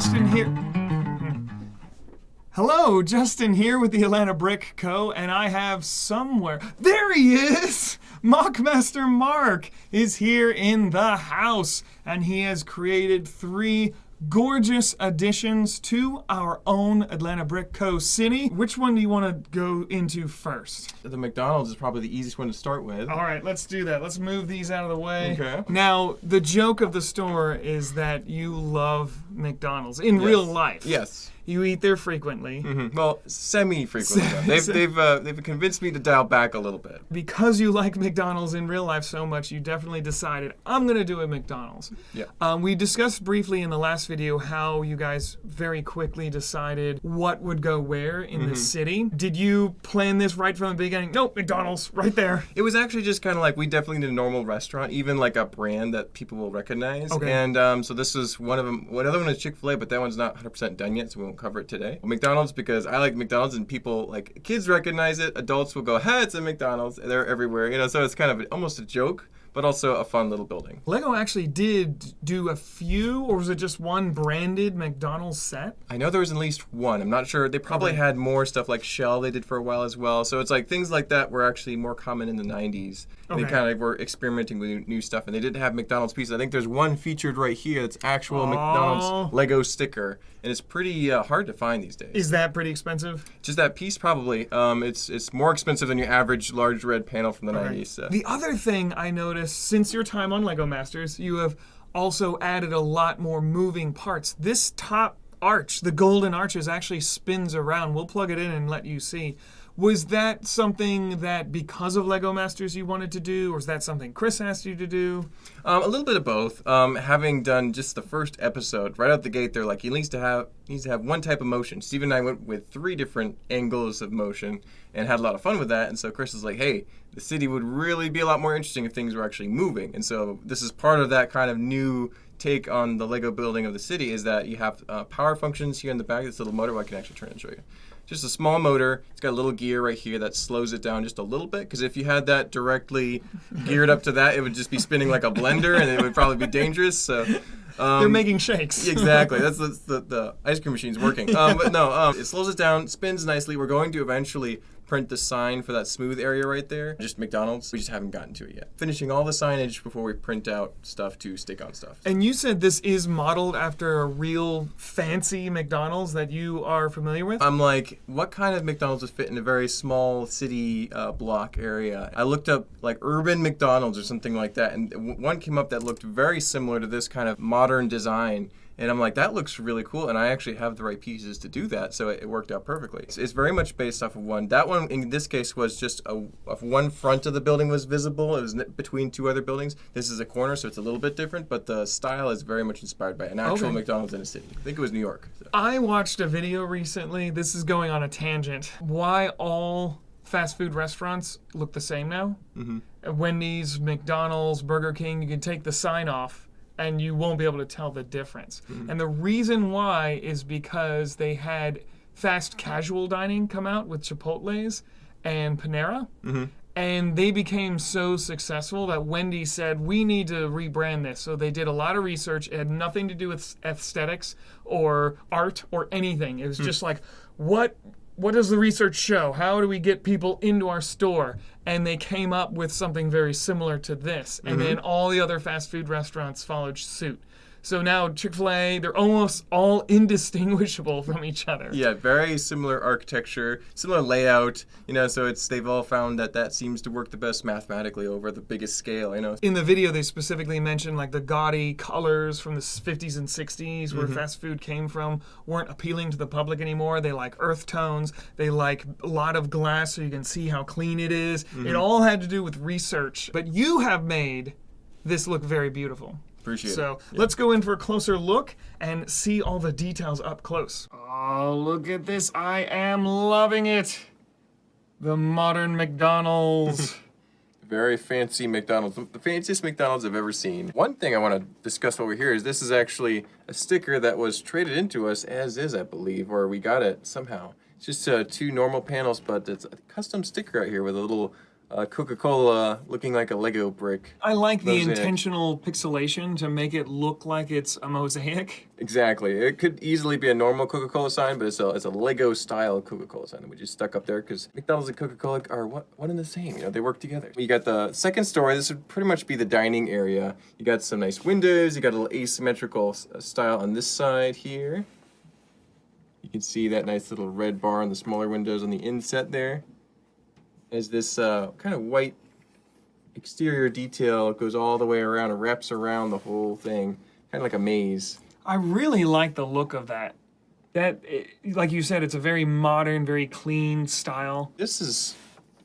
Justin here. Hello, Justin here with the Atlanta Brick Co. And I have somewhere. There he is! MOC Master Mark is here in the house. And he has created 3 gorgeous additions to our own Atlanta Brick Co. city. Which one do you want to go into first? The McDonald's is probably the easiest one to start with. All right, let's do that. Let's move these out of the way. Okay. Now, the joke of the store is that you love McDonald's in real life. Yes. You eat there frequently. Mm-hmm. Well, semi-frequently. They've convinced me to dial back a little bit. Because you like McDonald's in real life so much, you definitely decided, I'm going to do a McDonald's. Yeah. We discussed briefly in the last video how you guys very quickly decided what would go where in the city. Did you plan this right from the beginning? Nope, McDonald's, right there. It was actually just kind of like, we definitely need a normal restaurant, even like a brand that people will recognize. Okay. And so this is one of them. Another one is Chick-fil-A, but that one's not 100% done yet, so we won't cover it today. McDonald's, because I like McDonald's and people, like, kids recognize it, adults will go, hey, it's a McDonald's. They're everywhere, you know, so it's kind of almost a joke, but also a fun little building. Lego actually did do a few, or was it just one branded McDonald's set? I know there was at least one. I'm not sure. They probably had more stuff like Shell they did for a while as well. So it's like things like that were actually more common in the 90s. They kind of were experimenting with new stuff, and they did have McDonald's pieces. I think there's one featured right here that's actual McDonald's Lego sticker, and it's pretty hard to find these days. Is that pretty expensive? Just that piece, probably. It's more expensive than your average large red panel from the 90s. So. The other thing I noticed, since your time on Lego Masters, you have also added a lot more moving parts. This top arch, the golden arches, actually spins around. We'll plug it in and let you see. Was that something that because of Lego Masters you wanted to do, or is that something Chris asked you to do? A little bit of both. Having done just the first episode, right out the gate, they're like, he needs to have one type of motion. Steve and I went with 3 different angles of motion and had a lot of fun with that. And so Chris is like, hey, the city would really be a lot more interesting if things were actually moving. And so this is part of that kind of new take on the Lego building of the city, is that you have power functions here in the back. This little motor, I can actually turn and show you. Just a small motor. It's got a little gear right here that slows it down just a little bit, because if you had that directly geared up to that, it would just be spinning like a blender, and it would probably be dangerous. So they're making shakes. Exactly. That's the ice cream machine's working. But no, it slows it down, spins nicely. We're going to eventually print the sign for that smooth area right there. Just McDonald's. We just haven't gotten to it yet. Finishing all the signage before we print out stuff to stick on stuff. And you said this is modeled after a real fancy McDonald's that you are familiar with? I'm like, what kind of McDonald's would fit in a very small city block area? I looked up like urban McDonald's or something like that, and one came up that looked very similar to this kind of modern design. And I'm like, that looks really cool, and I actually have the right pieces to do that, so it worked out perfectly. It's very much based off of one. That one, in this case, was just one front of the building was visible. It was between 2 other buildings. This is a corner, so it's a little bit different, but the style is very much inspired by an actual McDonald's in a city. I think it was New York. So. I watched a video recently. This is going on a tangent. Why all fast food restaurants look the same now? Wendy's, McDonald's, Burger King, you can take the sign off, and you won't be able to tell the difference. And the reason why is because they had fast casual dining come out with Chipotle's and Panera, and they became so successful that Wendy said, we need to rebrand this. So they did a lot of research. It had nothing to do with aesthetics or art or anything. It was just like, what does the research show? How do we get people into our store? And they came up with something very similar to this. And then all the other fast food restaurants followed suit. So now Chick-fil-A, they're almost all indistinguishable from each other. Yeah, very similar architecture, similar layout, you know, so they've all found that seems to work the best mathematically over the biggest scale, you know. In the video, they specifically mentioned like the gaudy colors from the 50s and 60s where fast food came from weren't appealing to the public anymore. They like earth tones. They like a lot of glass so you can see how clean it is. It all had to do with research. But you have made this look very beautiful. Appreciate it. So let's go in for a closer look and see all the details up close. Oh, look at this. I am loving it. The modern McDonald's. Very fancy McDonald's. The fanciest McDonald's I've ever seen. One thing I want to discuss over here is this is actually a sticker that was traded into us as is, I believe, or we got it somehow. It's just 2 normal panels, but it's a custom sticker right here with a little Coca-Cola looking like a Lego brick. I like the Mosaic. intentional pixelation to make it look like it's a mosaic. Exactly. It could easily be a normal Coca-Cola sign, but it's a Lego-style Coca-Cola sign that we just stuck up there because McDonald's and Coca-Cola are one and the same. You know, they work together. You got the second story. This would pretty much be the dining area. You got some nice windows. You got a little asymmetrical style on this side here. You can see that nice little red bar on the smaller windows on the inset there. As this kind of white exterior detail goes all the way around and wraps around the whole thing, kind of like a maze. I really like the look of that. Like you said, it's a very modern, very clean style. This is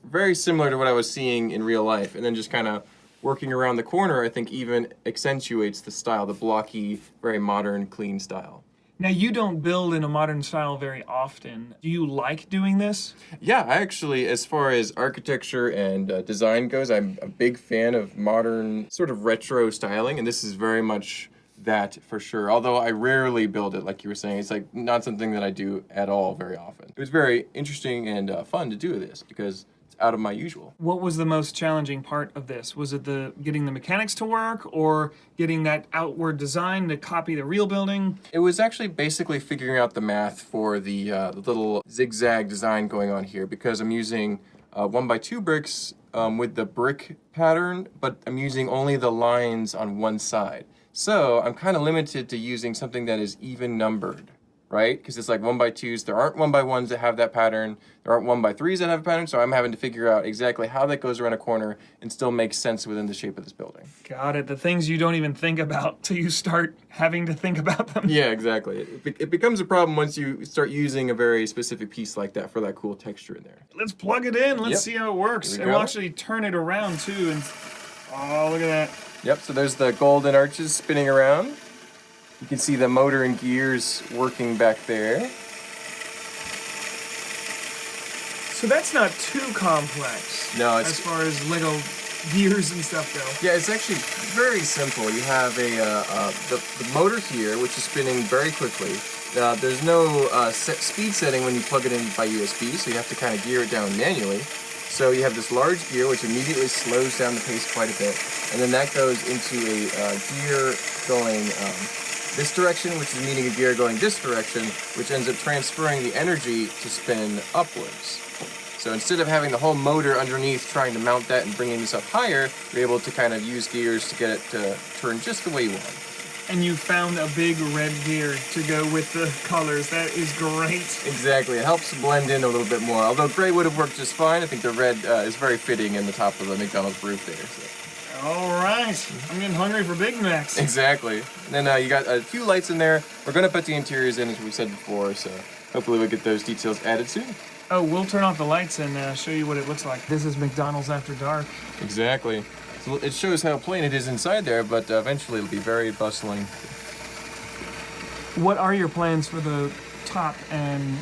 very similar to what I was seeing in real life, and then just kind of working around the corner, I think even accentuates the style, the blocky, very modern, clean style. Now, you don't build in a modern style very often. Do you like doing this? Yeah, I actually, as far as architecture and design goes, I'm a big fan of modern, sort of retro styling, and this is very much that for sure. Although I rarely build it, like you were saying, it's like not something that I do at all very often. It was very interesting and fun to do this because it's out of my usual. What was the most challenging part of this? Was it getting the mechanics to work or getting that outward design to copy the real building? It was actually basically figuring out the math for the little zigzag design going on here because I'm using 1x2 bricks with the brick pattern, but I'm using only the lines on one side. So I'm kind of limited to using something that is even numbered, right? Because it's like 1x2s. There aren't 1x1s that have that pattern. There aren't 1x3s that have a pattern. So I'm having to figure out exactly how that goes around a corner and still makes sense within the shape of this building. Got it. The things you don't even think about till you start having to think about them. Yeah, exactly. It becomes a problem once you start using a very specific piece like that for that cool texture in there. Let's plug it in. Let's Yep. see how it works. Here we And we'll go. actually turn it around too. And oh, look at that. Yep, so there's the golden arches spinning around. You can see the motor and gears working back there. So that's not too complex. No, as far as Lego gears and stuff go. Yeah, it's actually very simple. You have the motor here, which is spinning very quickly. There's no speed setting when you plug it in by USB, so you have to kind of gear it down manually. So you have this large gear, which immediately slows down the pace quite a bit, and then that goes into a gear going this direction, which is meeting a gear going this direction, which ends up transferring the energy to spin upwards. So instead of having the whole motor underneath trying to mount that and bringing this up higher, you're able to kind of use gears to get it to turn just the way you want. And you found a big red gear to go with the colors. That is great. Exactly. It helps blend in a little bit more. Although gray would have worked just fine, I think the red is very fitting in the top of the McDonald's roof there. So. All right. I'm getting hungry for Big Macs. Exactly. And then you got a few lights in there. We're going to put the interiors in, as we said before, so hopefully we'll get those details added soon. Oh, we'll turn off the lights and show you what it looks like. This is McDonald's after dark. Exactly. So it shows how plain it is inside there, but eventually it'll be very bustling. What are your plans for the top and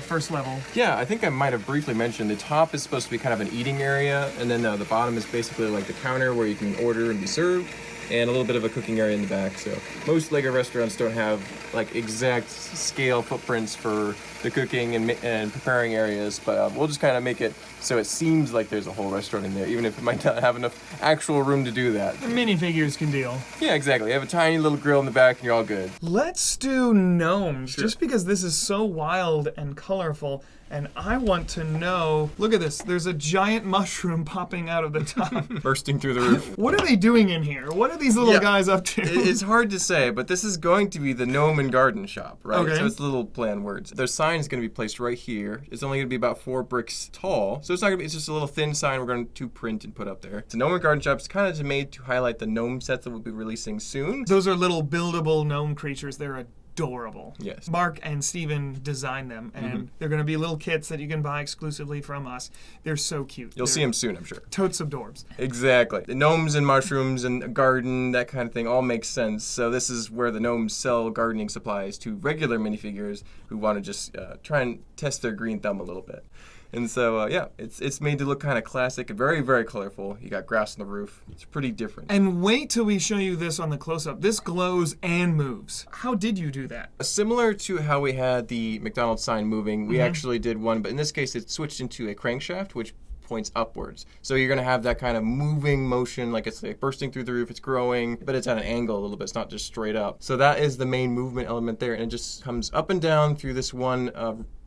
first level? Yeah, I think I might have briefly mentioned the top is supposed to be kind of an eating area, and then the bottom is basically like the counter where you can order and be served, and a little bit of a cooking area in the back. So most Lego restaurants don't have like exact scale footprints for the cooking and preparing areas, but we'll just kind of make it so it seems like there's a whole restaurant in there, even if it might not have enough actual room to do that. The minifigures can deal. Yeah, exactly. You have a tiny little grill in the back and you're all good. Let's do gnomes, Sure. just because this is so wild and colorful, and I want to know, look at this, there's a giant mushroom popping out of the top. Bursting through the roof. What are they doing in here? What are these little Yeah. guys up to? It's hard to say, but this is going to be the Gnome and Garden Shop, right? Okay. So it's little play on words. Their sign is going to be placed right here. It's only going to be about 4 bricks tall, so it's not going to be. It's just a little thin sign we're going to print and put up there. The Gnome and Garden Shop is kind of made to highlight the gnome sets that we'll be releasing soon. Those are little buildable gnome creatures. They're adorable. Yes. Mark and Steven designed them, and they're going to be little kits that you can buy exclusively from us. They're so cute. You'll see them soon, I'm sure. Totes of dorbs. Exactly. The gnomes and mushrooms and a garden, that kind of thing, all makes sense. So this is where the gnomes sell gardening supplies to regular minifigures who want to just try and test their green thumb a little bit. And so, yeah, it's made to look kind of classic, very, very colorful. You got grass on the roof. It's pretty different. And wait till we show you this on the close-up. This glows and moves. How did you do that? Similar to how we had the McDonald's sign moving, we actually did one, but in this case it switched into a crankshaft, which points upwards. So you're going to have that kind of moving motion, like it's like bursting through the roof, it's growing, but it's at an angle a little bit. It's not just straight up. So that is the main movement element there, and it just comes up and down through this one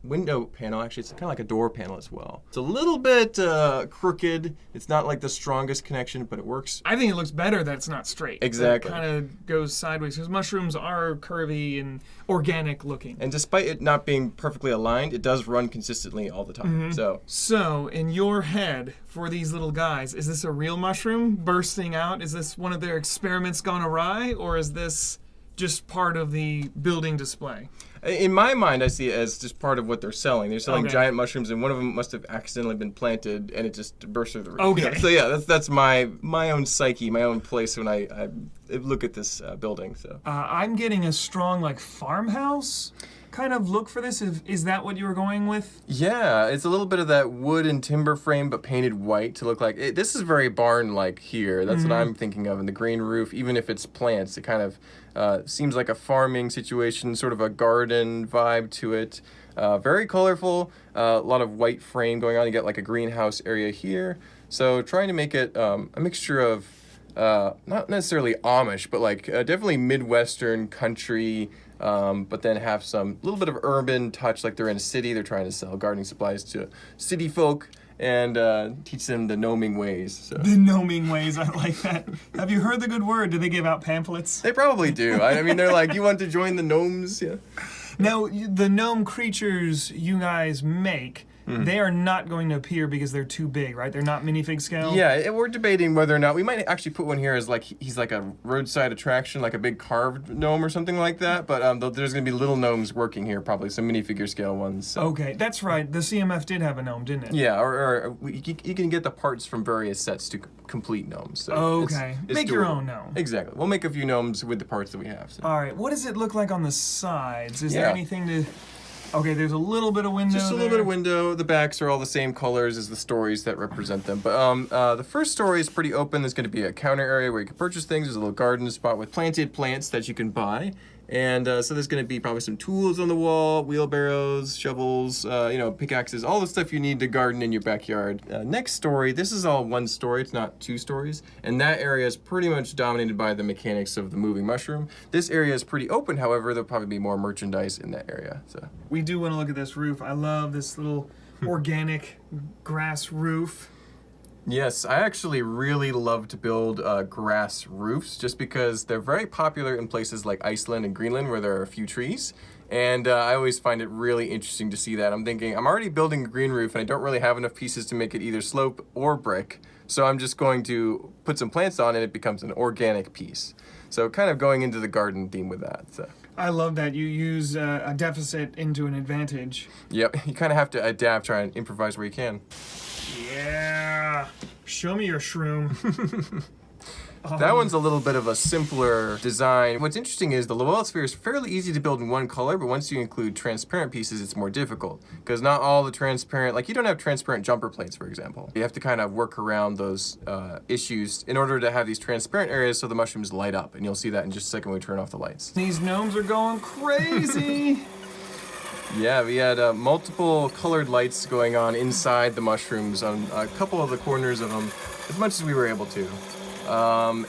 window panel. Actually, it's kind of like a door panel as well. It's a little bit crooked. It's not like the strongest connection, but it works. I think it looks better that it's not straight. Exactly. It kind of goes sideways because mushrooms are curvy and organic looking. And despite it not being perfectly aligned, it does run consistently all the time. So, in your head, for these little guys, is this a real mushroom bursting out? Is this one of their experiments gone awry, or is this just part of the building display? In my mind, I see it as just part of what they're selling. They're selling giant mushrooms, and one of them must have accidentally been planted, and it just burst through the roof. Okay. So yeah, that's my own psyche, my own place when I look at this building. So I'm getting a strong like farmhouse kind of look for this. Is that what you were going with? Yeah, it's a little bit of that wood and timber frame, but painted white to look like it. This is very barn-like here. That's what I'm thinking of. And the green roof, even if it's plants, it kind of seems like a farming situation, sort of a garden vibe to it. Very colorful, a lot of white frame going on. You get like a greenhouse area here. So trying to make it a mixture of not necessarily Amish, but like definitely Midwestern country. But then have some little bit of urban touch, like they're in a city. They're trying to sell gardening supplies to city folk and teach them the gnoming ways. So. The gnoming ways, I like that. Have you heard the good word? Do they give out pamphlets? They probably do. I mean, they're like, you want to join the gnomes? Yeah. Now, the gnome creatures you guys make, they are not going to appear because they're too big, right? They're not minifig scale? Yeah, we're debating whether or not, we might actually put one here as like, he's like a roadside attraction, like a big carved gnome or something like that, but there's going to be little gnomes working here, probably, some minifigure scale ones. So. Okay, that's right. The CMF did have a gnome, didn't it? Yeah, or you can get the parts from various sets to complete gnomes. So okay, it's make your own gnome. Exactly. We'll make a few gnomes with the parts that we have. So. All right, what does it look like on the sides? Is there anything to... Okay, there's a little bit of window. Just a little bit of window. The backs are all the same colors as the stories that represent them. But the first story is pretty open. There's going to be a counter area where you can purchase things. There's a little garden spot with planted plants that you can buy. And so there's going to be probably some tools on the wall, wheelbarrows, shovels, pickaxes, all the stuff you need to garden in your backyard. Next story, this is all one story, it's not two stories. And that area is pretty much dominated by the mechanics of the moving mushroom. This area is pretty open, however, there'll probably be more merchandise in that area. So we do want to look at this roof. I love this little organic grass roof. Yes, I actually really love to build grass roofs just because they're very popular in places like Iceland and Greenland where there are a few trees. And I always find it really interesting to see that. I'm thinking, I'm already building a green roof and I don't really have enough pieces to make it either slope or brick. So I'm just going to put some plants on and it becomes an organic piece. So kind of going into the garden theme with that. So. I love that you use a deficit into an advantage. Yep, you kind of have to adapt, try and improvise where you can. Yeah, show me your shroom. That one's a little bit of a simpler design. What's interesting is the Lowell sphere is fairly easy to build in one color, but once you include transparent pieces, it's more difficult. Because not all the transparent, like you don't have transparent jumper plates, for example. You have to kind of work around those issues in order to have these transparent areas so the mushrooms light up. And you'll see that in just a second when we turn off the lights. These gnomes are going crazy. Yeah, we had multiple colored lights going on inside the mushrooms on a couple of the corners of them, as much as we were able to.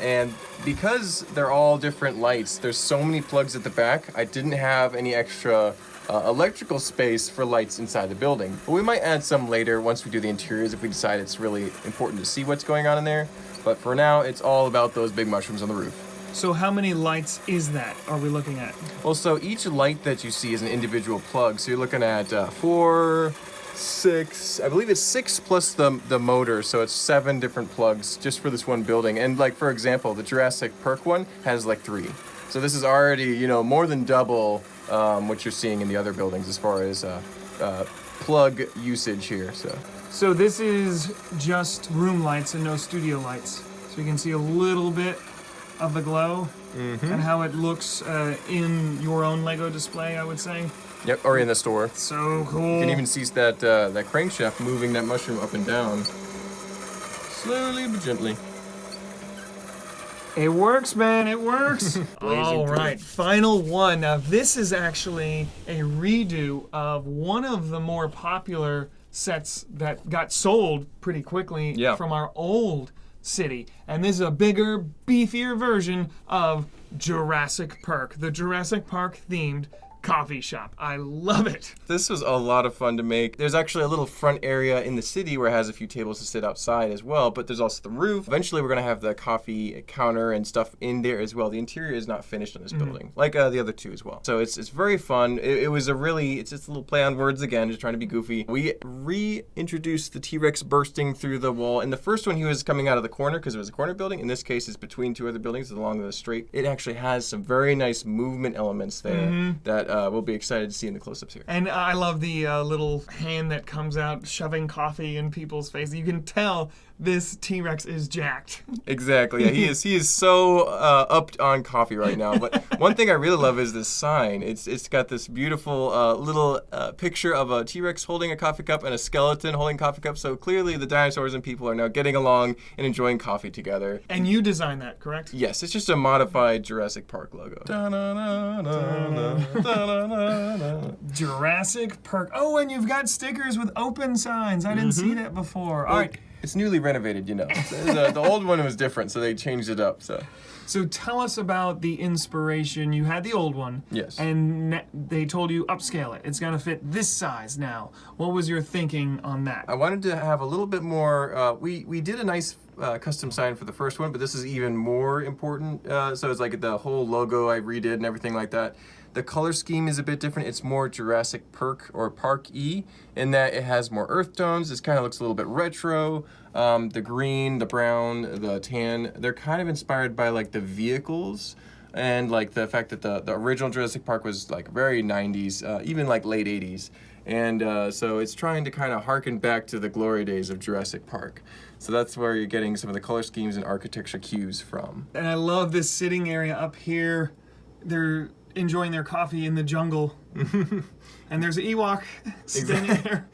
And because they're all different lights, there's so many plugs at the back, I didn't have any extra electrical space for lights inside the building. But we might add some later once we do the interiors if we decide it's really important to see what's going on in there. But for now, it's all about those big mushrooms on the roof. So how many lights is that, are we looking at? Well, so each light that you see is an individual plug. So you're looking at 4, 6, I believe it's 6 plus the motor. So it's 7 different plugs just for this one building. And like, for example, the Jurassic Perk one has like 3. So this is already, more than double what you're seeing in the other buildings as far as plug usage here. So this is just room lights and no studio lights. So you can see a little bit of the glow and how it looks in your own Lego display, I would say. Yep, or in the store. So cool. You can even see that crankshaft moving that mushroom up and down. Slowly but gently. It works, man, it works. All right, final one. Now this is actually a redo of one of the more popular sets that got sold pretty quickly from our old city. And this is a bigger, beefier version of Jurassic Park, the Jurassic Park themed coffee shop. I love it. This was a lot of fun to make. There's actually a little front area in the city where it has a few tables to sit outside as well, but there's also the roof. Eventually we're going to have the coffee counter and stuff in there as well. The interior is not finished on this building, like the other two as well. So it's very fun. It was it's just a little play on words again, just trying to be goofy. We reintroduced the T-Rex bursting through the wall. In the first one, he was coming out of the corner because it was a corner building. In this case, it's between two other buildings along the street. It actually has some very nice movement elements there that we'll be excited to see in the close-ups here. And I love the little hand that comes out shoving coffee in people's faces. You can tell this T-Rex is jacked. Exactly. Yeah, he is so upped on coffee right now. But one thing I really love is this sign. It's got this beautiful little picture of a T-Rex holding a coffee cup and a skeleton holding a coffee cup. So clearly the dinosaurs and people are now getting along and enjoying coffee together. And you designed that, correct? Yes, it's just a modified Jurassic Park logo. Jurassic Park. Oh, and you've got stickers with open signs. I didn't see that before. All right. It's newly renovated, you know. The old one was different, so they changed it up. So tell us about the inspiration. You had the old one. Yes. And they told you upscale it. It's going to fit this size now. What was your thinking on that? I wanted to have a little bit more. We did a nice custom sign for the first one, but this is even more important. So it's like the whole logo I redid and everything like that. The color scheme is a bit different. It's more Jurassic Park or Park-y in that it has more earth tones. This kind of looks a little bit retro. The green, the brown, the tan, they're kind of inspired by like the vehicles and like the fact that the original Jurassic Park was like very 90s, even like late 80s. And so it's trying to kind of harken back to the glory days of Jurassic Park. So that's where you're getting some of the color schemes and architecture cues from. And I love this sitting area up here. They're enjoying their coffee in the jungle. And there's an Ewok standing there.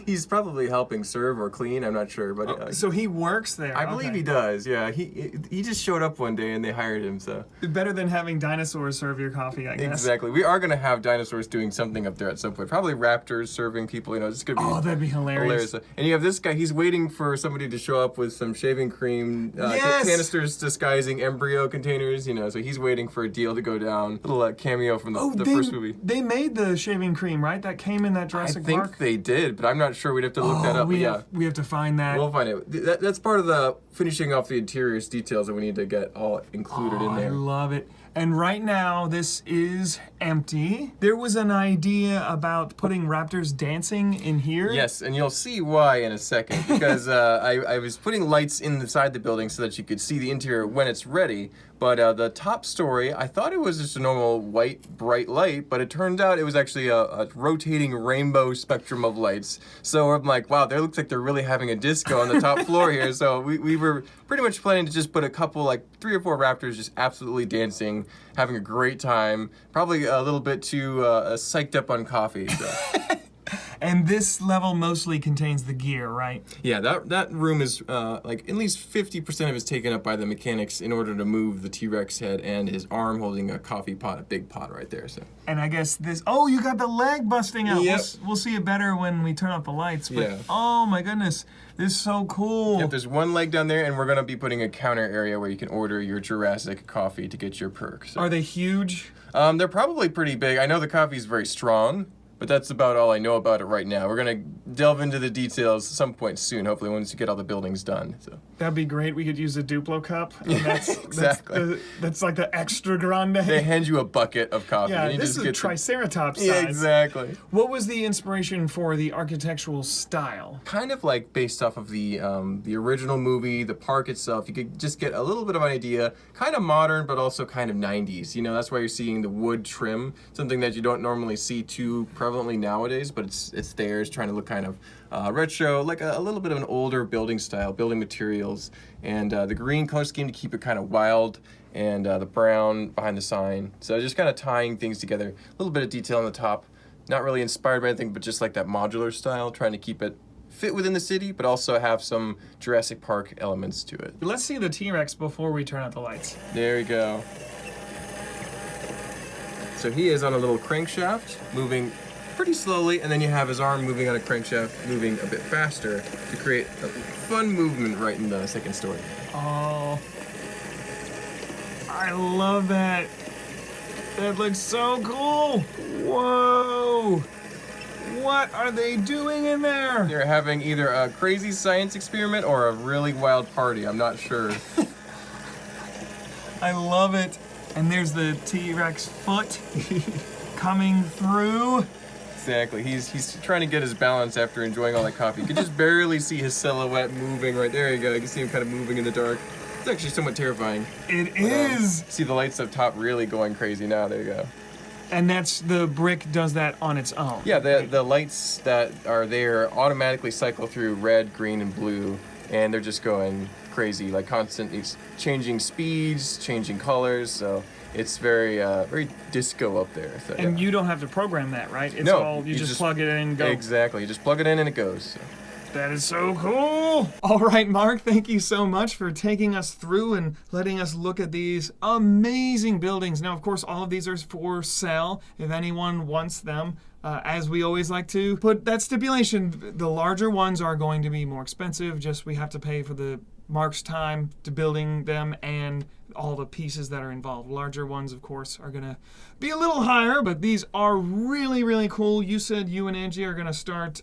He's probably helping serve or clean, I'm not sure. But so he works there. I believe he does, yeah. He just showed up one day and they hired him, so. Better than having dinosaurs serve your coffee, I guess. Exactly. We are going to have dinosaurs doing something up there at some point. Probably raptors serving people, you know. It's going to be that'd be hilarious. And you have this guy, he's waiting for somebody to show up with some shaving cream canisters disguising embryo containers, you know. So he's waiting for a deal to go down. Little cameo from the first movie. They made the shaving cream, right? That came in that Jurassic Park? I think they did, but I'm not sure. We'd have to look that up. We have to find that. We'll find it. That's part of the finishing off the interiors details that we need to get all included in there. I love it. And right now, this is empty. There was an idea about putting raptors dancing in here. Yes, and you'll see why in a second. Because I was putting lights inside the building so that you could see the interior when it's ready. But the top story, I thought it was just a normal white, bright light, but it turned out it was actually a rotating rainbow spectrum of lights. So I'm like, wow, they look like they're really having a disco on the top floor here. So we were pretty much planning to just put a couple, like 3 or 4 raptors just absolutely dancing, having a great time, probably a little bit too psyched up on coffee. So. And this level mostly contains the gear, right? Yeah, that room is like at least 50% of it is taken up by the mechanics in order to move the T-Rex head and his arm holding a coffee pot, a big pot right there. So. And I guess this. Oh, you got the leg busting out. Yep. We'll see it better when we turn off the lights. But yeah. Oh my goodness, this is so cool. Yep, there's one leg down there, and we're gonna be putting a counter area where you can order your Jurassic coffee to get your perks. So. Are they huge? They're probably pretty big. I know the coffee is very strong. But that's about all I know about it right now. We're going to delve into the details at some point soon, hopefully once you get all the buildings done. So. That'd be great. We could use a Duplo cup. That's, exactly. That's like the extra grande. They hand you a bucket of coffee. Yeah, and you this just is get a Triceratops size. Yeah, exactly. What was the inspiration for the architectural style? Kind of like based off of the original movie, the park itself. You could just get a little bit of an idea. Kind of modern, but also kind of 90s. You know, that's why you're seeing the wood trim, something that you don't normally see too prevalently nowadays, but it's there. It's trying to look kind of retro, like a little bit of an older building style, building materials, and the green color scheme to keep it kind of wild, and the brown behind the sign. So just kind of tying things together. A little bit of detail on the top. Not really inspired by anything, but just like that modular style, trying to keep it fit within the city, but also have some Jurassic Park elements to it. Let's see the T-Rex before we turn out the lights. There we go. So he is on a little crankshaft, moving pretty slowly, and then you have his arm moving on a crankshaft, moving a bit faster to create a fun movement right in the second story. Oh, I love that. That looks so cool. Whoa. What are they doing in there? They're having either a crazy science experiment or a really wild party. I'm not sure. I love it. And there's the T-Rex foot coming through. Exactly. He's trying to get his balance after enjoying all that coffee. You can just barely see his silhouette moving right there. You go. You can see him kind of moving in the dark. It's actually somewhat terrifying. It is. See the lights up top really going crazy now. There you go. And that's the brick does that on its own. Yeah, the lights that are there automatically cycle through red, green, and blue, and they're just going crazy, like constantly changing speeds, changing colors. So it's very very disco up there. So, and you don't have to program that, right? It's no, all you just plug it in and go. Exactly. You just plug it in and it goes. So. That is so cool. All right, Mark, thank you so much for taking us through and letting us look at these amazing buildings. Now, of course, all of these are for sale if anyone wants them. As we always like to put that stipulation, the larger ones are going to be more expensive. Just we have to pay for the Mark's time to building them and all the pieces that are involved. Larger ones, of course, are going to be a little higher, but these are really, really cool. You said you and Angie are going to start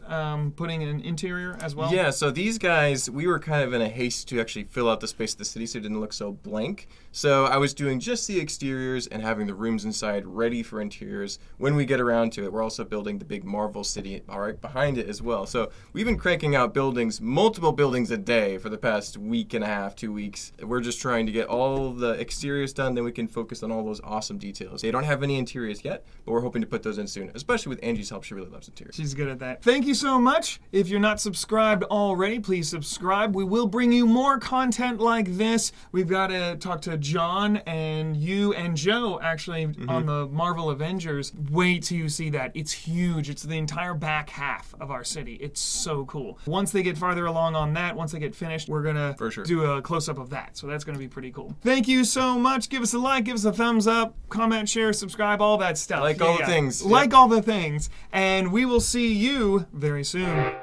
putting an interior as well? Yeah, so these guys, we were kind of in a haste to actually fill out the space of the city so it didn't look so blank. So I was doing just the exteriors and having the rooms inside ready for interiors. When we get around to it, we're also building the big Marvel city right behind it as well. So we've been cranking out buildings, multiple buildings a day for the past week and a half, 2 weeks. We're just trying to get all the exteriors done, then we can focus on all those awesome details. They don't have any interiors yet, but we're hoping to put those in soon, especially with Angie's help. She really loves interiors. She's good at that. Thank you so much. If you're not subscribed already, please subscribe. We will bring you more content like this. We've got to talk to John and you and Joe actually on the Marvel Avengers. Wait till you see that. It's huge. It's the entire back half of our city. It's so cool. Once they get farther along on that, once they get finished, we're going to do a close-up of that. So that's going to be pretty cool. Thank you so much. Give us a like, give us a thumbs up, comment, share, subscribe, all that stuff. Like all the things. Like all the things. And we will see you very soon.